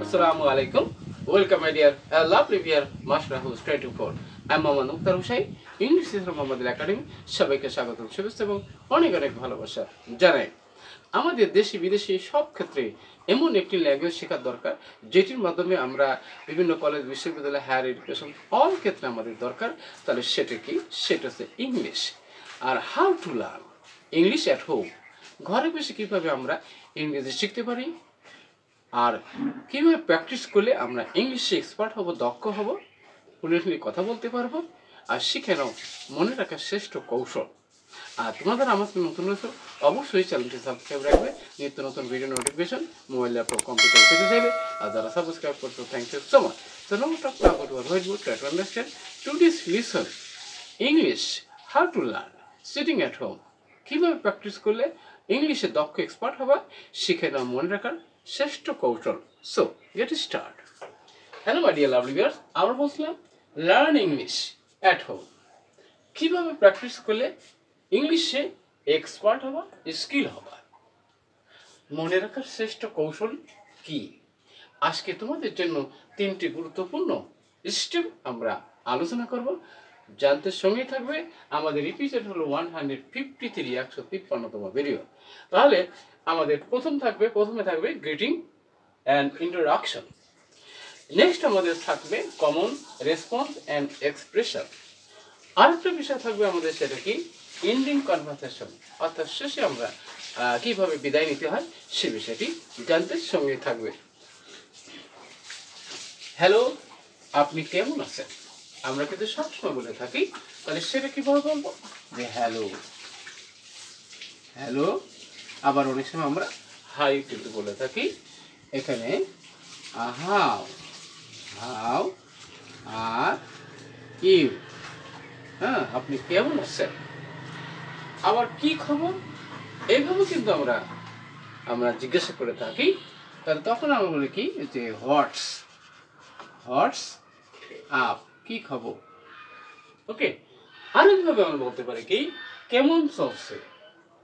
Assalamu alaikum. Welcome, my dear, lovely dear Master who's 24. I'm Mohammad Mukhtar Hussain, English teacher Mohammed Academy. সবাইকে স্বাগতম, শুভেচ্ছা এবং অনেক অনেক ভালোবাসা জানাই। আমাদের দেশি বিদেশি সব ক্ষেত্রে এমন একটি ল্যাঙ্গুয়েজ শেখার দরকার যেটির মাধ্যমে আমরা বিভিন্ন কলেজ বিশ্ববিদ্যালয় হায়ার এডুকেশন অল ক্ষেত্রে আমাদের দরকার। তাহলে সেটা কি? সেটা হচ্ছে ইংলিশ। আর how to learn English at home, ঘরে বসে কীভাবে আমরা ইংরেজি শিখতে পারি আর কীভাবে প্র্যাকটিস করলে আমরা ইংলিশে এক্সপার্ট হব, দক্ষ হব, ফ্লুয়েন্টলি কথা বলতে পারবো আর শিখে নাও মনে রাখার শ্রেষ্ঠ কৌশল। আর তোমাদের আমার নতুন নতুন অবশ্যই চ্যানেলটি সাবস্ক্রাইব রাখবে, নিত্য নতুন video notification mobile laptop computer পেতে চাইলে। আর যারা সাবস্ক্রাইব করছো, thank you so much. So now talk about our whiteboard, try to understand today's lesson English how to learn sitting at home, কীভাবে প্র্যাকটিস করলে ইংলিশে দক্ষ এক্সপার্ট হবা, শিখে নাও মনে রাখার শ্রেষ্ঠ কৌশল। So get start. Hello my dear lovely viewers, আমরা বলছিলাম লার্ন ইংলিশ অ্যাট হোম, কীভাবে প্র্যাকটিস করলে ইংলিশে এক্সপার্ট হবা, স্কিল হবা, মনে রাখার শ্রেষ্ঠ কৌশল কি। আজকে তোমাদের জন্য তিনটি গুরুত্বপূর্ণ স্টেপ আমরা আলোচনা করব, জানতে সঙ্গে থাকবে। আমাদের এপিসোড হলো 153, 153তম ভিডিও। তাহলে আমাদের প্রথমে থাকবে গ্রিটিং অ্যান্ড ইন্ট্রোডাকশন। নেক্সট আমাদের থাকবে কমন রেসপন্স অ্যান্ড এক্সপ্রেশন। আরেকটা বিষয় থাকবে আমাদের, সেটা কি? এন্ডিং কনভারসেশন, অর্থাৎ শেষে আমরা কিভাবে বিদায় নিতে হয় সে বিষয়টি জানতে সঙ্গে থাকবে। হ্যালো, আপনি কেমন আছেন? আমরা কিন্তু সবসময় বলে থাকি, তাহলে সেটা কিভাবে বলবো? যে হ্যালো হ্যালো। আবার অনেক সময় আমরা হাই কিন্তু বলে থাকি। এখানে হাউ হাউ আর ইউ, হ্যাঁ, আপনি কেমন আছেন। আবার কি খবর, এইভাবে কিন্তু আমরা জিজ্ঞাসা করে থাকি। তাহলে তখন আমরা বলি কি, যে হোয়াটস আপ, কি খবর। ওকে, আরেকভাবে আমরা বলতে পারি কি, কেমন চলছে,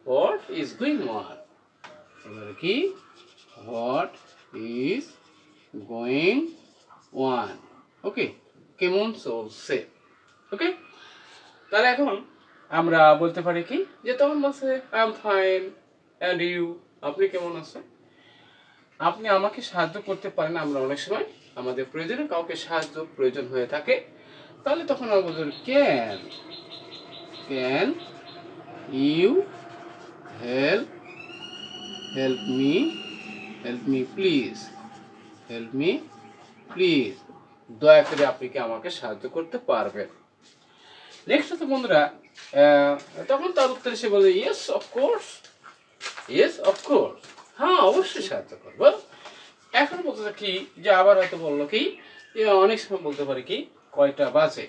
হোয়াট ইজ গোয়িং অন। এবারে কি, হোয়াট ইজ গোয়িং অন। ওকে, কেমন চলছে। ওকে, তাহলে এখন আমরা বলতে পারি কি, যে তখন বলছে I am fine and you, আপনি কেমন আছেন। আপনি আমাকে সাহায্য করতে পারেন, আমরা অনেক সময় আমাদের প্রয়োজনে কাউকে সাহায্য প্রয়োজন হয়ে থাকে, তাহলে তখন আমরা বলবেন can you help me please, দয়া করে আপনি কি আমাকে সাহায্য করতে পারবেন। নেক্সট হচ্ছে বন্ধুরা, তখন তার উত্তরে সে বলে ইয়েস অফকোর্স, হ্যাঁ অবশ্যই সাহায্য করবো। এখন বলতে কি, যে আবার হয়তো বললো কি, অনেক সময় বলতে পারি কি, কয়টা বাজে।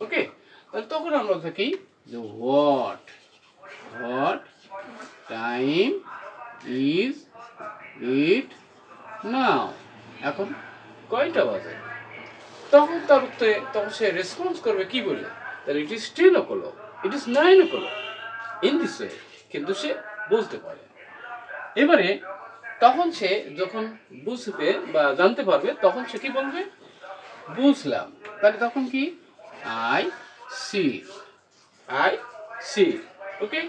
ওকে, তাহলে তখন আমরা বলতে কি, যে হোয়াট টাইম ইজ ইট নাও, এখন কয়টা বাজে। তখন তার উত্তরে তখন সে রেসপন্স করবে কি বলে, তাহলে it is 10 o'clock, it is 9 o'clock, in this way কিন্তু সে বলতে পারে। এবারে তখন সে যখন বুঝবে বা জানতে পারবে, তখন সে কি বলবে, বুঝলাম। তাহলে তখন কি, আই সি। ওকে,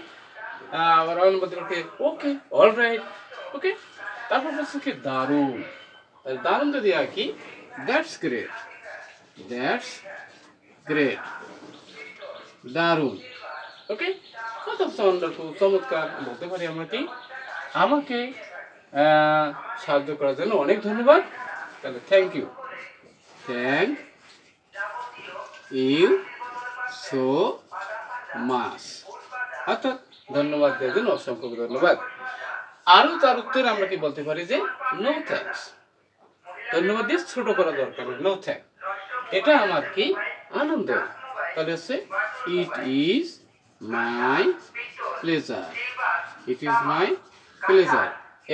আবার অনুবাদ করতে ওকে, অলরাইট। ওকে, তারপর বলছে কি, দারুণ। দারুণ যদি আর কি, দ্যাটস গ্রেট, দারুণ। ওকে, ওয়ান্ডারফুল, চমৎকার বলতে পারি আমরা কি, আমাকে সাহায্য করার জন্য অনেক ধন্যবাদ। তাহলে থ্যাংক ইউ সো মাচ, অর্থাৎ ধন্যবাদ দেওয়ার জন্য অসংখ্য ধন্যবাদ। আরও তার উত্তরে আমরা কি বলতে পারি, যে নো থ্যাঙ্কস, ধন্যবাদ দিয়ে ছোট করা দরকার, নো থ্যাঙ্কস, এটা আমার কি আনন্দ। তাহলে হচ্ছে ইট ইজ মাই প্লেজার,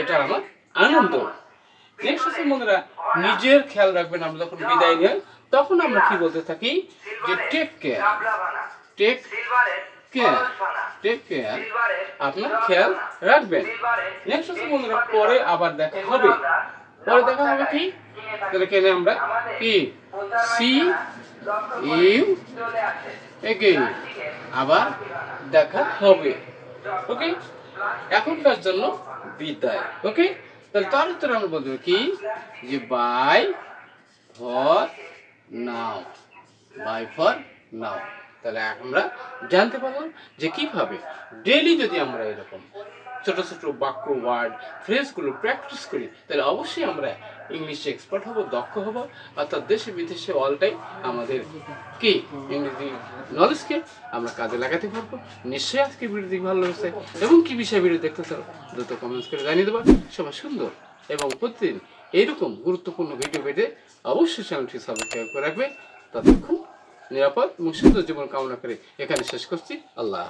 এটা আমার আনন্দ। নেক্সট হচ্ছে বন্ধুরা, নিজের খেয়াল রাখবেন। আমরা যখন বিদায় নিই তখন আমরা কি বলতে থাকি, যে টেক কেয়ার, আপনার খেয়াল রাখবেন। নেক্সট হচ্ছে বন্ধুরা, পরে আবার দেখা হবে, পরে দেখা হবে কি, তাহলে এখানে আমরা কি সি ইউ এগেইন, আবার দেখা হবে। ওকে, এখনকার জন্য বিদায়। ওকে, তাহলে তার উত্তর আমরা বলবো কি যে bye for now, bye for now. তাহলে আমরা জানতে পারলাম যে কিভাবে ডেইলি যদি আমরা এরকম ছোট ছোট বাক্য, ওয়ার্ড, ফ্রেজগুলো প্র্যাকটিস করি, তাহলে অবশ্যই আমরা ইংলিশে এক্সপার্ট হব, দক্ষ হব, অর্থাৎ দেশে বিদেশে অলটাই আমাদের কি ইংরেজি নলেজকে আমরা কাজে লাগাতে পারবো। নিশ্চয়ই আজকে ভিডিও ভালো লাগছে এবং কি বিষয়ে ভিডিও দেখতে চাও দ্রুত কমেন্টস করে জানিয়ে দেবো। সবাই সুন্দর এবং প্রতিদিন এইরকম গুরুত্বপূর্ণ ভিডিও পেতে অবশ্যই চ্যানেলটি সাবস্ক্রাইব করে রাখবে। ততক্ষণ নিরাপদ এবং সুন্দর জীবন কামনা করে এখানে শেষ করছি। আল্লাহ।